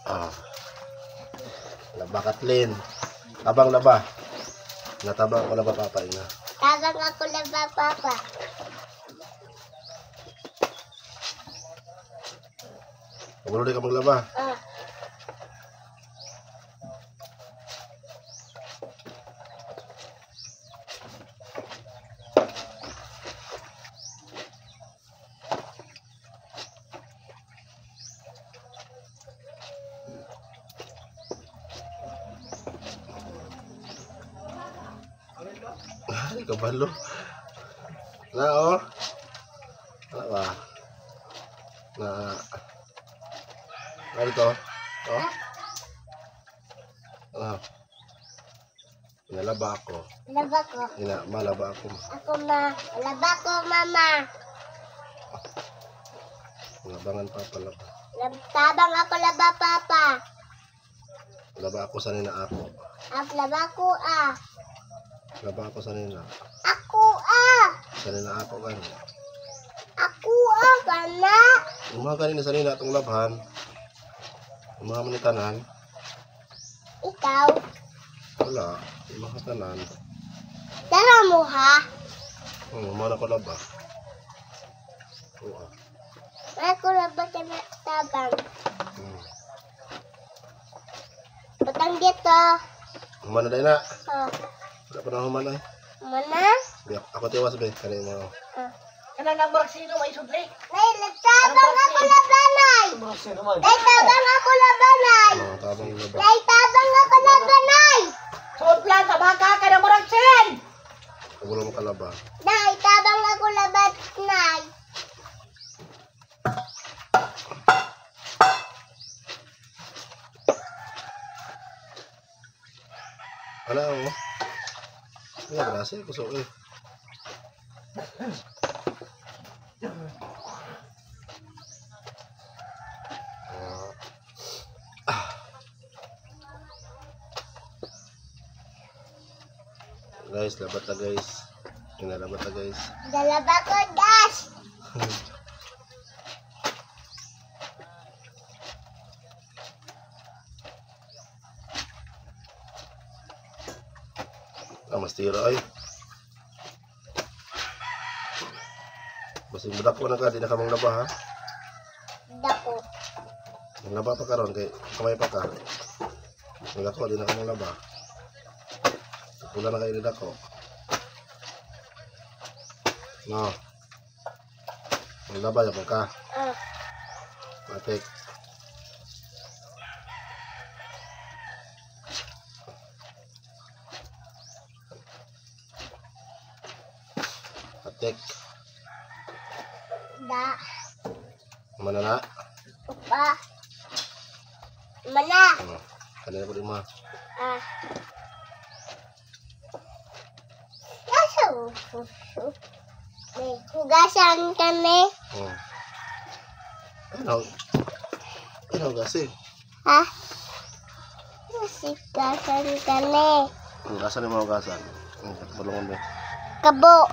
Ah. Laba Kathleen. Tabang laba. Natabang ako laba papa ina. Tabang ako laba papa. Pagulo di ka maglaba. Ay, kabalo. Na oh. Na ba? Na. Ano to? Oh. Ah. Nalaba ako. Laba ko. Malaba ako. Ako ma. Laba ko mama. Labangan papa laba. Tabang ako laba papa. Laba ako sanina ako. Laba ko Laba ako sanina. Ako Sanina ako gani. Ako kana. Mga kanina sanina atong labhan. Mga manitanan. Ikaw. Wala. Mga tanan. Tara mo ha. Mana ko laba. Oo. Ako laba ka na tabang. Patang dito. Humana day na. Wala pa na humana. Mana? Ako tiwas be. Kanina mo. Kanang nang sino may sudli? Nay, tabang ako labanay. Nay, tabang ako labanay. Tabang laba. Nay, tabang ako labanay. Sud plan sa baka ka na murag sin. Pagulo mo kalaba. Nay, tabang ako labanay. Ano oh? Wala grasa eh. Kusok eh. Guys, labat na guys. Kinalabat na guys. Dalaba ko, gas. Mas tira ay. Basing budak ko na ka, di na ka mong laba ha. Dako. Ang laba pa karon kay kamay pa ka. Ang ako, di na ka mong laba. Pula na kayo din ako. No. Ang laba yapon ka. Matik. Matik. Da. Mana na? Upa. Mana? Kanina ko di ma. May hugasan kami. Ano gasi? Ha? Hugasan kami. Gasan yung mga gasan. Tulungan mo. Kabo.